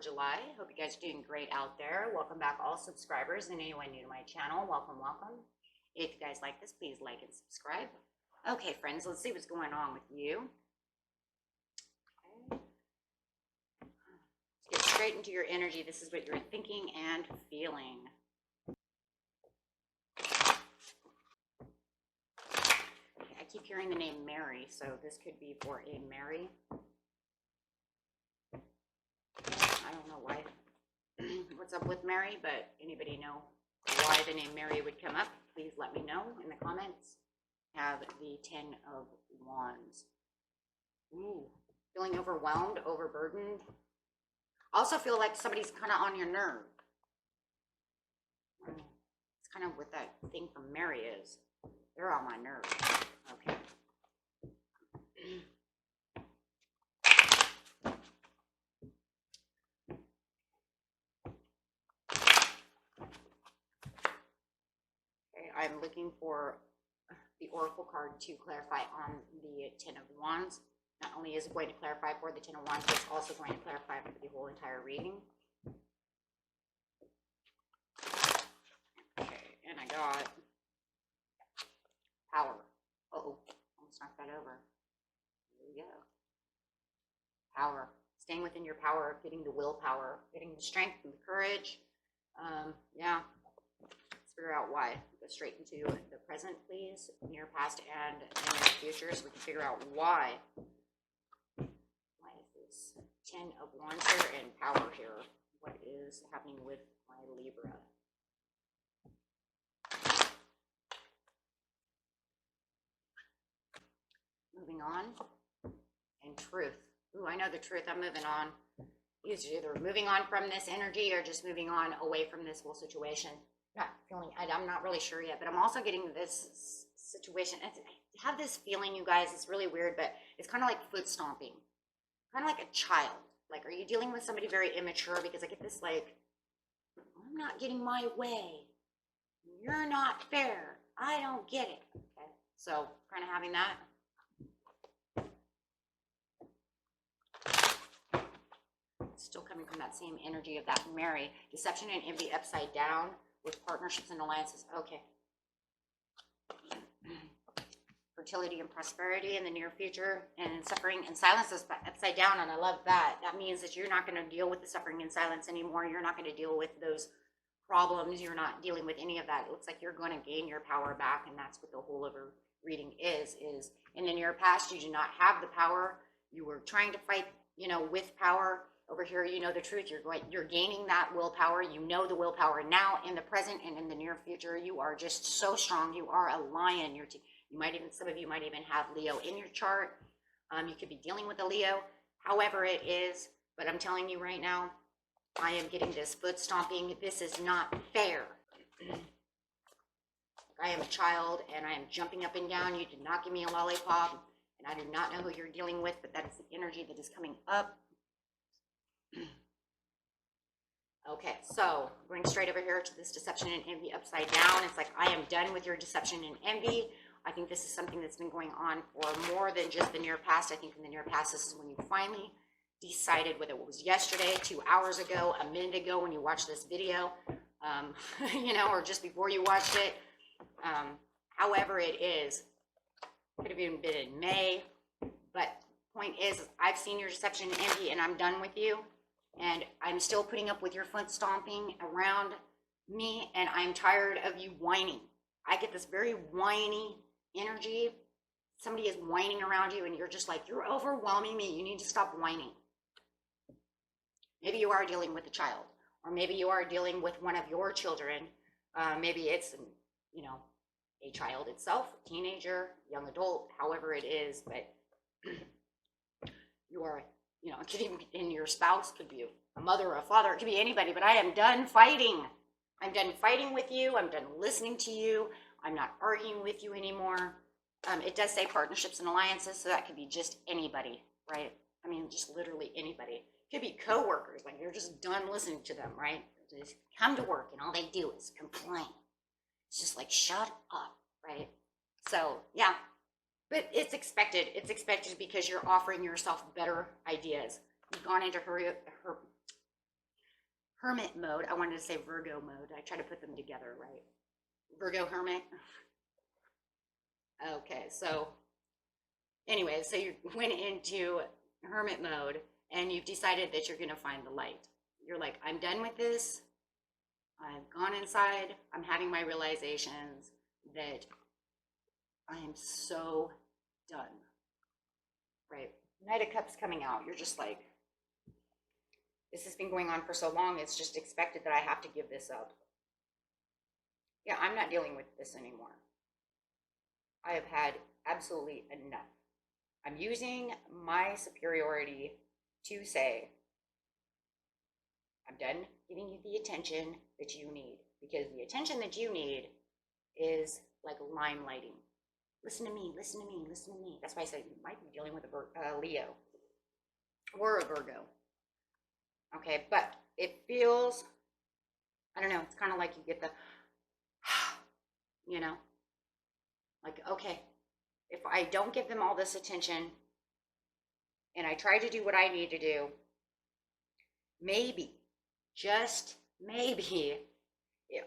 July. Hope you guys are doing great out there. Welcome back, all subscribers and anyone new to my channel. Welcome, welcome. If you guys like this, please like and subscribe. Okay, friends, let's see what's going on with you. Okay. Let's get straight into your energy. This is what you're thinking and feeling. Okay, I keep hearing the name Mary, so this could be for a Mary. I don't know why, what's up with Mary, but anybody know why the name Mary would come up? Please let me know in the comments. Have the 10 of Wands. Ooh, feeling overwhelmed, overburdened. Also feel like somebody's kind of on your nerve. It's kind of what that thing from Mary is. They're on my nerves. Okay. I'm looking for the Oracle card to clarify on the 10 of Wands. Not only is it going to clarify for the 10 of Wands, but it's also going to clarify for the whole entire reading. Okay, and I got power. Uh-oh, almost knocked that over. There we go. Power. Staying within your power, getting the willpower, getting the strength and the courage. Yeah. Figure out why. Go straight into the present, please, near past and near future, so we can figure out why. Why is this 10 of Wands here and power here? What is happening with my Libra? Moving on. And truth. Ooh, I know the truth. I'm moving on. Either moving on from this energy or just moving on away from this whole situation. Not feeling, I'm not really sure yet, but I'm also getting this situation. I have this feeling, you guys, it's really weird, but it's kind of like foot stomping, kind of like a child. Like, are you dealing with somebody very immature? Because I get this, like, I'm not getting my way. You're not fair. I don't get it. Okay, so kind of having that. Still coming from that same energy of that Mary. Deception and envy upside down. With partnerships and alliances. Okay. Fertility and prosperity in the near future, and suffering and silence is upside down, and I love that. That means that you're not going to deal with the suffering and silence anymore. You're not going to deal with those problems. You're not dealing with any of that. It looks like you're going to gain your power back, and that's what the whole of a reading is in the near past, you do not have the power. You were trying to fight, with power. Over here, you know the truth. You're gaining that willpower. You know the willpower now, in the present and in the near future. You are just so strong. You are a lion. Some of you might even have Leo in your chart. You could be dealing with a Leo, however it is. But I'm telling you right now, I am getting this foot stomping. This is not fair. I am a child, and I am jumping up and down. You did not give me a lollipop, and I do not know who you're dealing with, but that is the energy that is coming up. Okay, so going straight over here to this deception and envy upside down. It's like, I am done with your deception and envy. I think this is something that's been going on for more than just the near past. I think in the near past, this is when you finally decided, whether it was yesterday, 2 hours ago, a minute ago when you watched this video, or just before you watched it. However it is, could have even been in May. But point is, I've seen your deception and envy, and I'm done with you. And I'm still putting up with your foot stomping around me, and I'm tired of you whining. I get this very whiny energy. Somebody is whining around you, and you're just like, you're overwhelming me. You need to stop whining. Maybe you are dealing with a child, or maybe you are dealing with one of your children. Maybe it's, a child itself, a teenager, young adult, however it is, but you are, it could even be in your spouse, could be a mother or a father, it could be anybody, but I am done fighting. I'm done fighting with you. I'm done listening to you. I'm not arguing with you anymore. It does say partnerships and alliances, so that could be just anybody, right? I mean, just literally anybody. It could be coworkers, like you're just done listening to them, right? They just come to work and all they do is complain. It's just like, shut up, right? So, yeah. But it's expected. It's expected because you're offering yourself better ideas. You've gone into her Hermit mode. I wanted to say Virgo mode. I try to put them together, right? Virgo hermit. Okay, so anyway, so you went into hermit mode and you've decided that you're going to find the light. You're like, I'm done with this. I've gone inside. I'm having my realizations that I am so done. Right? Knight of Cups coming out. You're just like, this has been going on for so long. It's just expected that I have to give this up. Yeah, I'm not dealing with this anymore. I have had absolutely enough. I'm using my superiority to say, I'm done giving you the attention that you need, because the attention that you need is like limelighting. Listen to me, listen to me, listen to me. That's why I said you might be dealing with a Leo or a Virgo. Okay, but it feels, I don't know, it's kind of like you get the, you know, like, okay, if I don't give them all this attention and I try to do what I need to do, maybe, just maybe,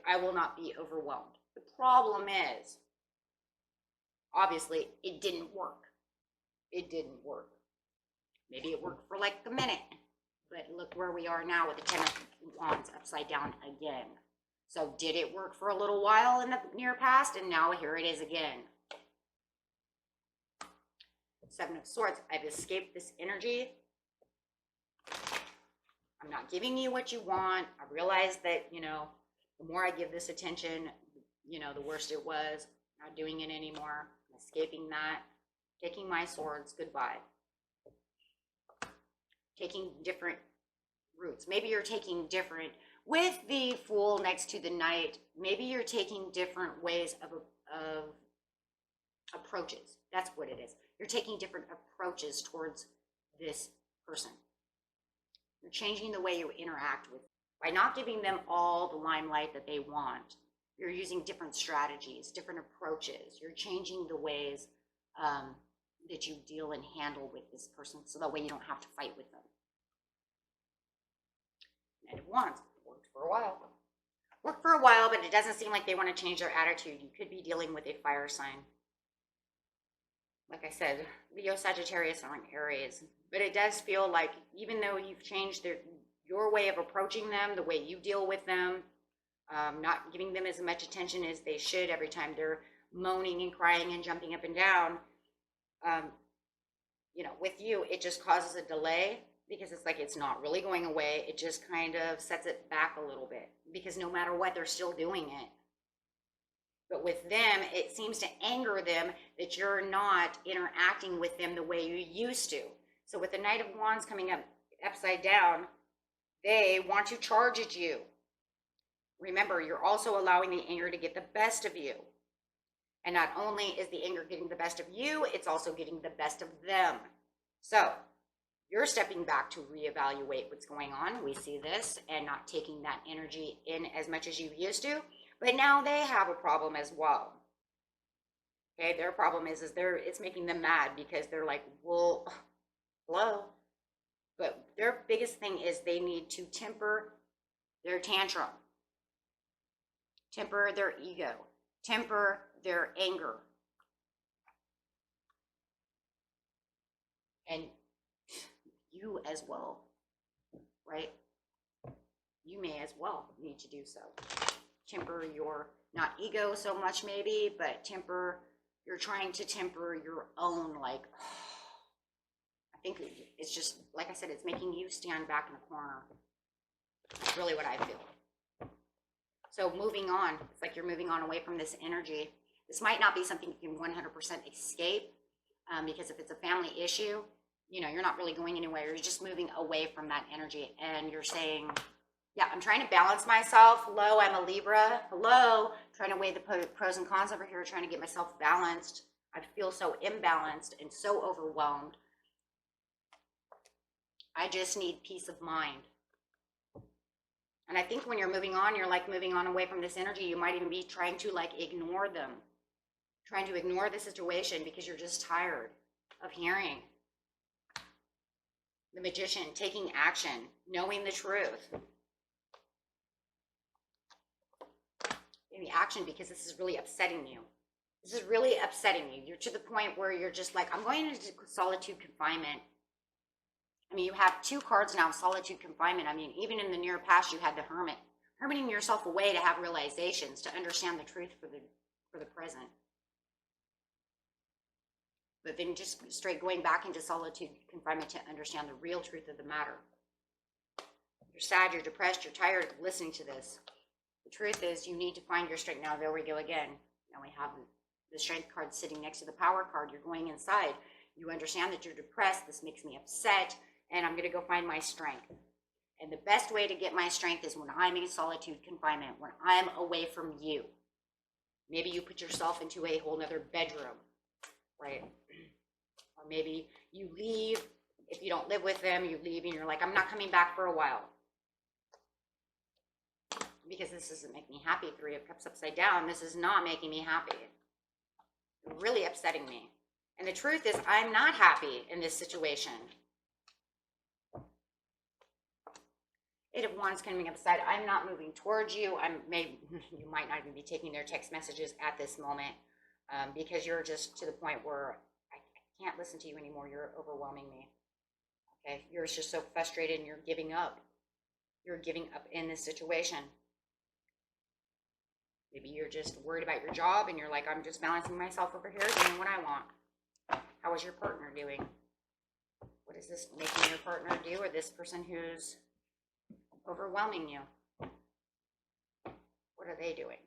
I will not be overwhelmed. The problem is, obviously, it didn't work. It didn't work. Maybe it worked for like a minute, but look where we are now with the 10 of Wands upside down again. So did it work for a little while in the near past? And now here it is again. 7 of Swords. I've escaped this energy. I'm not giving you what you want. I realize that, you know, the more I give this attention, you know, the worse it was. Not doing it anymore. I'm escaping that. Taking my swords. Goodbye. Taking different routes. Maybe you're taking different, with the Fool next to the Knight, maybe you're taking different ways of approaches. That's what it is. You're taking different approaches towards this person. You're changing the way you interact with them. By not giving them all the limelight that they want, you're using different strategies, different approaches. You're changing the ways that you deal and handle with this person, so that way you don't have to fight with them. Knight of Wands. Worked for a while. Worked for a while, but it doesn't seem like they want to change their attitude. You could be dealing with a fire sign. Like I said, Leo, Sagittarius, or an Aries. But it does feel like, even though you've changed your way of approaching them, the way you deal with them, not giving them as much attention as they should every time they're moaning and crying and jumping up and down, you know, with you, it just causes a delay, because it's like it's not really going away. It just kind of sets it back a little bit, because no matter what, they're still doing it. But with them, it seems to anger them that you're not interacting with them the way you used to. So with the Knight of Wands coming up upside down, they want to charge at you. Remember, you're also allowing the anger to get the best of you. And not only is the anger getting the best of you, it's also getting the best of them. So you're stepping back to reevaluate what's going on. We see this, and not taking that energy in as much as you used to. But now they have a problem as well. Okay, their problem is it's making them mad, because they're like, well, hello. But their biggest thing is they need to temper their tantrum, temper their ego, temper their anger. And you as well, right? You may as well need to do so. Temper your, not ego so much maybe, but you're trying to temper your own, like, I think it's just, like I said, it's making you stand back in the corner. That's really what I feel. So moving on, it's like you're moving on away from this energy. This might not be something you can 100% escape, because if it's a family issue, you know, you're not really going anywhere. You're just moving away from that energy, and you're saying, yeah, I'm trying to balance myself. Hello, I'm a Libra. Hello, trying to weigh the pros and cons over here, trying to get myself balanced. I feel so imbalanced and so overwhelmed. I just need peace of mind. And I think when you're moving on, you're like moving on away from this energy. You might even be trying to like ignore them, trying to ignore the situation, because you're just tired of hearing. The Magician, taking action, knowing the truth. any action because this is really upsetting you. This is really upsetting you. You're to the point where you're just like, I'm going into solitude confinement. I mean, you have 2 cards now, solitude confinement. I mean, even in the near past, you had the hermit. Hermiting yourself away to have realizations, to understand the truth for the present. But then just straight going back into solitude confinement to understand the real truth of the matter. You're sad, you're depressed, you're tired of listening to this. The truth is you need to find your strength. Now, there we go again. Now we have the strength card sitting next to the power card. You're going inside. You understand that you're depressed. This makes me upset, and I'm going to go find my strength. And the best way to get my strength is when I'm in solitude confinement, when I'm away from you. Maybe you put yourself into a whole nother bedroom, right? Or maybe you leave. If you don't live with them, you leave and you're like, I'm not coming back for a while. Because this doesn't make me happy. 3 of Cups upside down. This is not making me happy. It's really upsetting me. And the truth is, I'm not happy in this situation. 8 of Wands coming upside. I'm not moving towards you. You might not even be taking their text messages at this moment because you're just to the point where I can't listen to you anymore. You're overwhelming me. Okay, you're just so frustrated and you're giving up. You're giving up in this situation. Maybe you're just worried about your job and you're like, I'm just balancing myself over here, doing what I want. How is your partner doing? What is this making your partner do, or this person who's overwhelming you? What are they doing?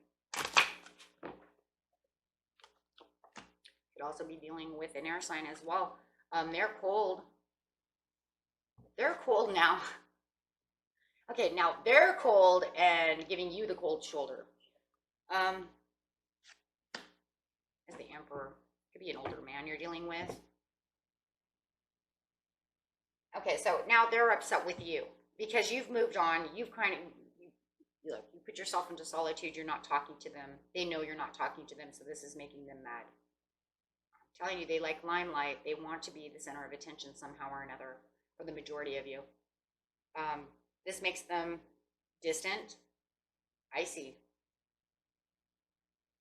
Could also be dealing with an air sign as well. They're cold. They're cold now. Okay, now they're cold and giving you the cold shoulder. As the Emperor, could be an older man you're dealing with. Okay, so now they're upset with you because you've moved on. You've kind of, you put yourself into solitude. You're not talking to them. They know you're not talking to them, so this is making them mad. I'm telling you, they like limelight. They want to be the center of attention somehow or another for the majority of you. This makes them distant, icy.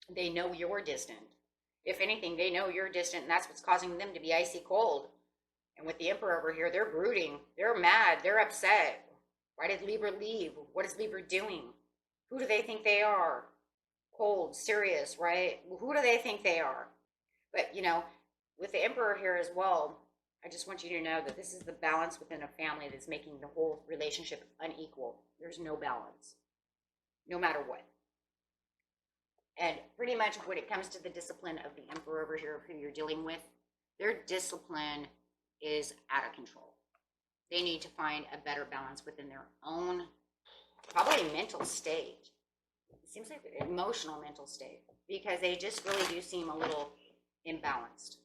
They know you're distant. If anything, they know you're distant, and that's what's causing them to be icy cold. And with the Emperor over here, they're brooding. They're mad. They're upset. Why did Libra leave? What is Libra doing? Who do they think they are? Cold, serious, right? Who do they think they are? But, you know, with the Emperor here as well, I just want you to know that this is the balance within a family that's making the whole relationship unequal. There's no balance, no matter what. And pretty much when it comes to the discipline of the Emperor over here, who you're dealing with, their discipline is out of control. They need to find a better balance within their own, probably mental state. It seems like an emotional mental state, because they just really do seem a little imbalanced.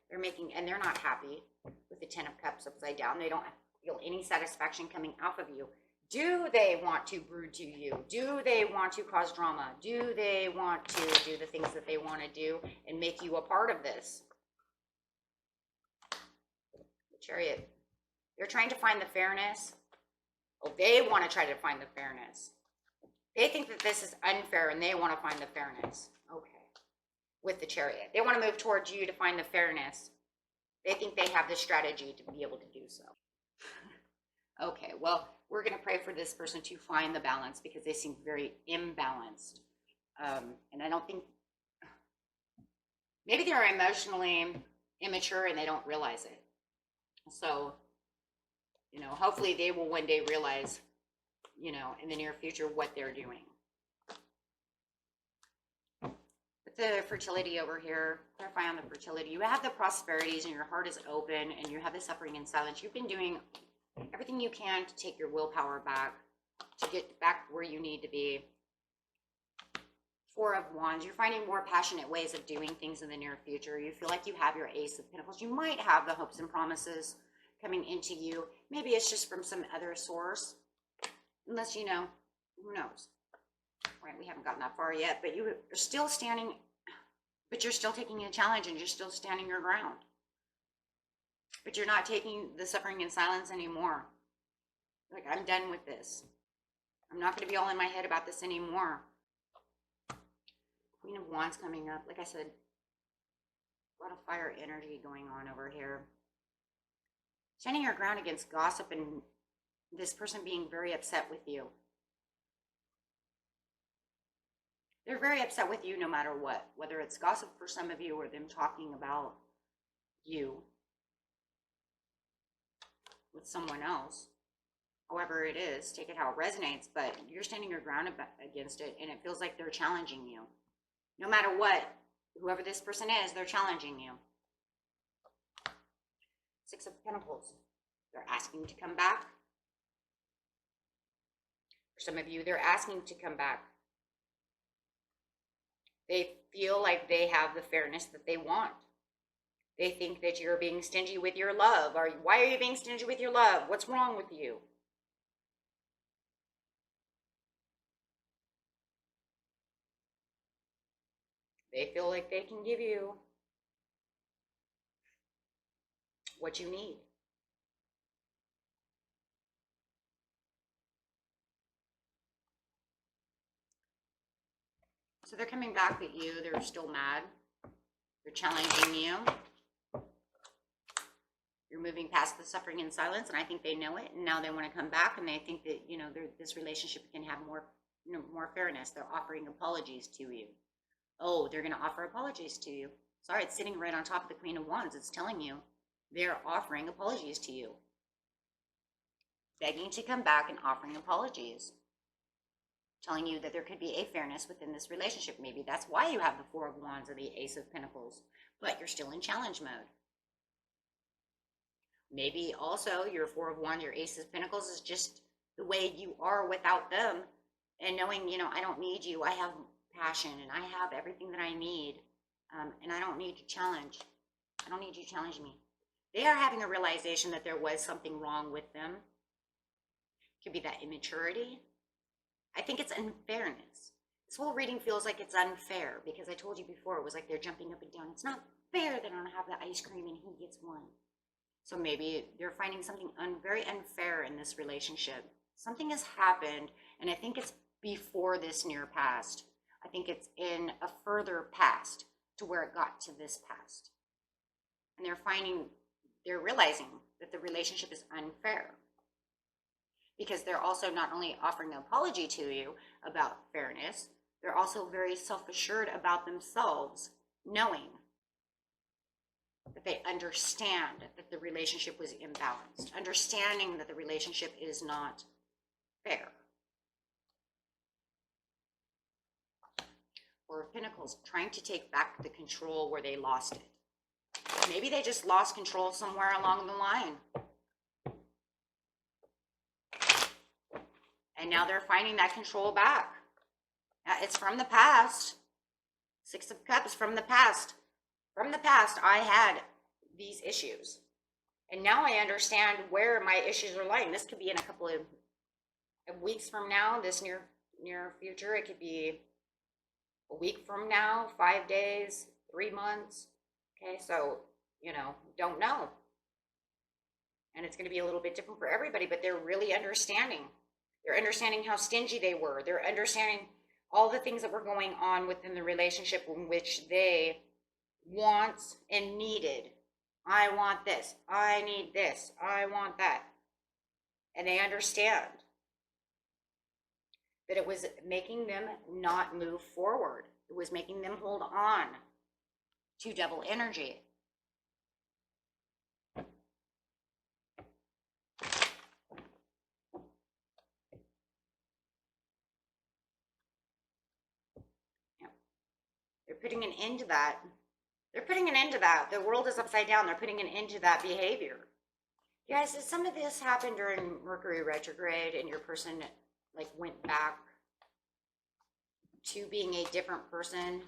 They're not happy with the 10 of Cups upside down. They don't feel any satisfaction coming off of you. Do they want to brood to you? Do they want to cause drama? Do they want to do the things that they want to do and make you a part of this? The Chariot. They're trying to find the fairness. Oh, they want to try to find the fairness. They think that this is unfair and they want to find the fairness. Okay. With the Chariot. They want to move towards you to find the fairness. They think they have the strategy to be able to do so. Okay, well, we're going to pray for this person to find the balance because they seem very imbalanced. And I don't think, maybe they're emotionally immature and they don't realize it. So, you know, hopefully they will one day realize, you know, in the near future what they're doing. With the fertility over here, clarify on the fertility. You have the prosperities and your heart is open and you have the suffering in silence. You've been doing everything you can to take your willpower back, to get back where you need to be. 4 of Wands, you're finding more passionate ways of doing things in the near future. You feel like you have your Ace of Pentacles. You might have the hopes and promises coming into you. Maybe it's just from some other source. Unless, you know, who knows? Right, we haven't gotten that far yet, but you're still standing, but you're still taking a challenge and you're still standing your ground. But you're not taking the suffering in silence anymore. Like, I'm done with this. I'm not going to be all in my head about this anymore. Queen of Wands coming up. Like I said, a lot of fire energy going on over here. Standing your ground against gossip and this person being very upset with you. They're very upset with you no matter what, whether it's gossip for some of you or them talking about you with someone else. However it is, take it how it resonates, but you're standing your ground against it, and it feels like they're challenging you. No matter what, whoever this person is, they're challenging you. Six of Pentacles. They're asking to come back. For some of you, they're asking to come back. They feel like they have the fairness that they want. They think that you're being stingy with your love. Why are you being stingy with your love? What's wrong with you? They feel like they can give you what you need. So they're coming back at you. They're still mad. They're challenging you. You're moving past the suffering in silence, and I think they know it. And now they want to come back, and they think that, you know, this relationship can have more, you know, more fairness. They're offering apologies to you. Oh, they're going to offer apologies to you. Sorry, it's sitting right on top of the Queen of Wands. It's telling you they're offering apologies to you. Begging to come back and offering apologies. Telling you that there could be a fairness within this relationship. Maybe that's why you have the Four of Wands or the Ace of Pentacles, but you're still in challenge mode. Maybe also your Four of Wands, your Ace of Pentacles is just the way you are without them, and knowing, you know, I don't need you. I have passion and I have everything that I need, and I don't need to challenge. I don't need you to challenge me. They are having a realization that there was something wrong with them. Could be that immaturity. I think it's unfairness. This whole reading feels like it's unfair because I told you before, it was like they're jumping up and down. It's not fair that I don't have the ice cream and he gets one. So maybe they're finding something very unfair in this relationship. Something has happened, and I think it's before this near past. I think it's in a further past to where it got to this past. And they're realizing that the relationship is unfair. Because they're also not only offering an apology to you about fairness, they're also very self-assured about themselves, knowing that they understand that the relationship was imbalanced, understanding that the relationship is not fair. Four of Pentacles, trying to take back the control where they lost it. Maybe they just lost control somewhere along the line. And now they're finding that control back. It's from the past. Six of Cups from the past. From the past, I had these issues. And now I understand where my issues are lying. This could be in a couple of weeks from now, this near future. It could be a week from now, 5 days, 3 months. Okay, so, you know, don't know. And it's going to be a little bit different for everybody, but they're really understanding. They're understanding how stingy they were. They're understanding all the things that were going on within the relationship in which they want and needed. I want this. I need this. I want that. And they understand that it was making them not move forward. It was making them hold on to Devil energy. They're putting an end to that. They're putting an end to that. The world is upside down. They're putting an end to that behavior. You guys, did some of this happen during Mercury retrograde and your person like went back to being a different person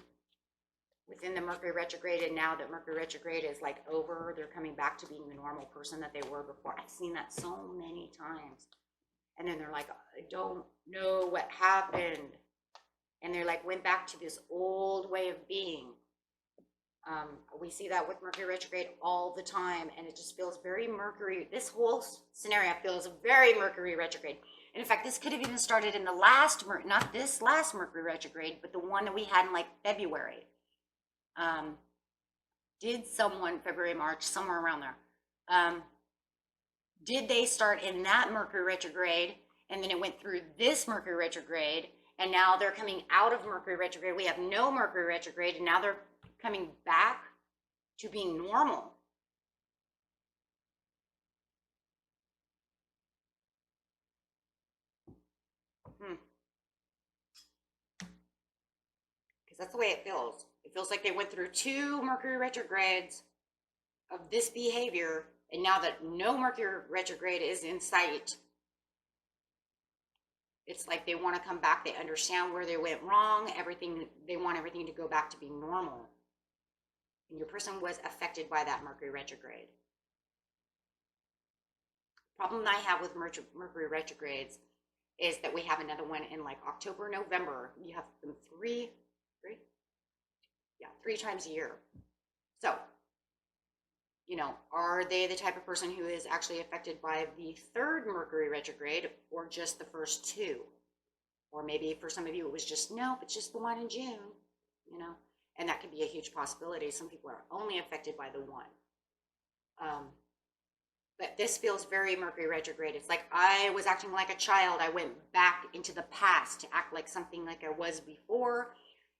within the Mercury retrograde, and now that Mercury retrograde is like over, they're coming back to being the normal person that they were before? I've seen that so many times. And then they're like, I don't know what happened. And they're like, went back to this old way of being. We see that with Mercury retrograde all the time, and it just feels very Mercury. This whole scenario feels very Mercury retrograde. And in fact, this could have even started in the last, not this last Mercury retrograde, but the one that we had in like February. Did someone, February, March, somewhere around there, did they start in that Mercury retrograde, and then it went through this Mercury retrograde, and now they're coming out of Mercury retrograde. We have no Mercury retrograde, and now they're coming back to being normal. Because that's the way it feels. It feels like they went through 2 Mercury retrogrades of this behavior, and now that no Mercury retrograde is in sight, it's like they want to come back. They understand where they went wrong. Everything, they want everything to go back to being normal. And your person was affected by that Mercury retrograde. Problem I have with Mercury retrogrades is that we have another one in like October, November. You have them three times a year. So, you know, are they the type of person who is actually affected by the 3rd Mercury retrograde, or just the first 2? Or maybe for some of you it was just, nope, it's just the one in June, you know, and that could be a huge possibility. Some people are only affected by the one. But this feels very Mercury retrograde. It's like I was acting like a child. I went back into the past to act like something like I was before.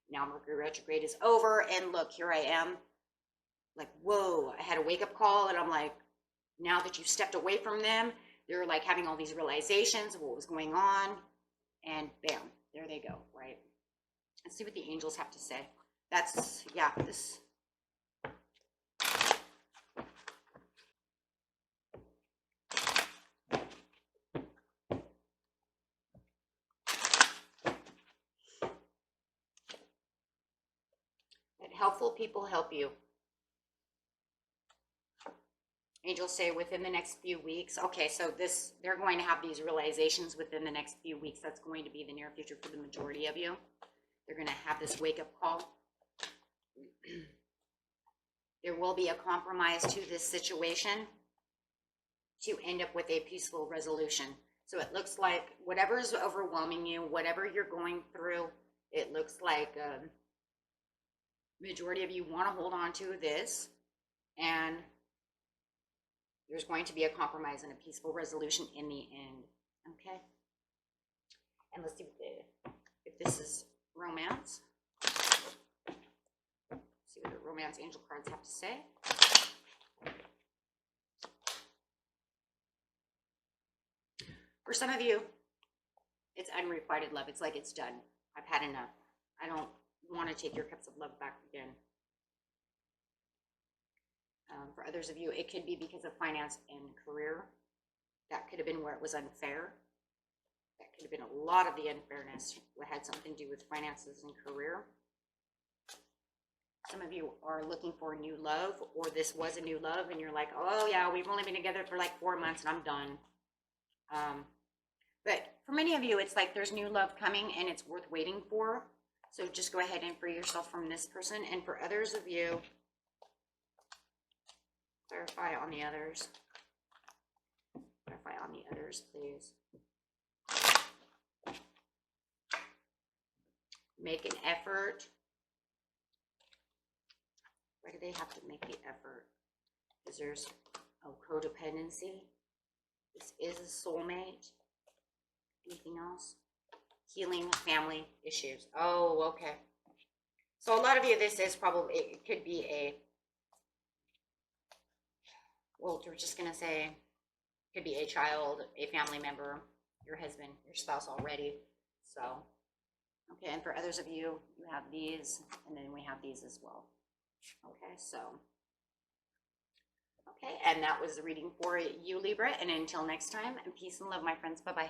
Now Mercury retrograde is over, and look, here I am. Like, whoa, I had a wake-up call, and I'm like, now that you've stepped away from them, they're like having all these realizations of what was going on, and bam, there they go, right? Let's see what the angels have to say. That's, yeah, this. That helpful people help you. Angels say within the next few weeks. Okay, so they're going to have these realizations within the next few weeks. That's going to be the near future for the majority of you. They're going to have this wake-up call. There will be a compromise to this situation to end up with a peaceful resolution. So it looks like whatever is overwhelming you, whatever you're going through, it looks like majority of you want to hold on to this, and there's going to be a compromise and a peaceful resolution in the end. Okay? And let's see if this is romance. See what the romance angel cards have to say. For some of you, it's unrequited love. It's like it's done. I've had enough. I don't want to take your cups of love back again. For others of you, it could be because of finance and career. That could have been where it was unfair. That could have been a lot of the unfairness that had something to do with finances and career. Some of you are looking for a new love, or this was a new love, and you're like, oh yeah, we've only been together for like 4 months and I'm done. But for many of you, it's like there's new love coming and it's worth waiting for. So just go ahead and free yourself from this person. And for others of you, clarify on the others. Clarify on the others, please. Make an effort. Why do they have to make the effort? Because there's codependency. This is a soulmate. Anything else? Healing family issues. Oh, okay. So a lot of you, this is probably, it could be a, well, we're just going to say, it could be a child, a family member, your husband, your spouse already. So, okay, and for others of you, you have these, and then we have these as well. Okay, so, okay, and that was the reading for you, Libra, and until next time, peace and love, my friends. Bye-bye.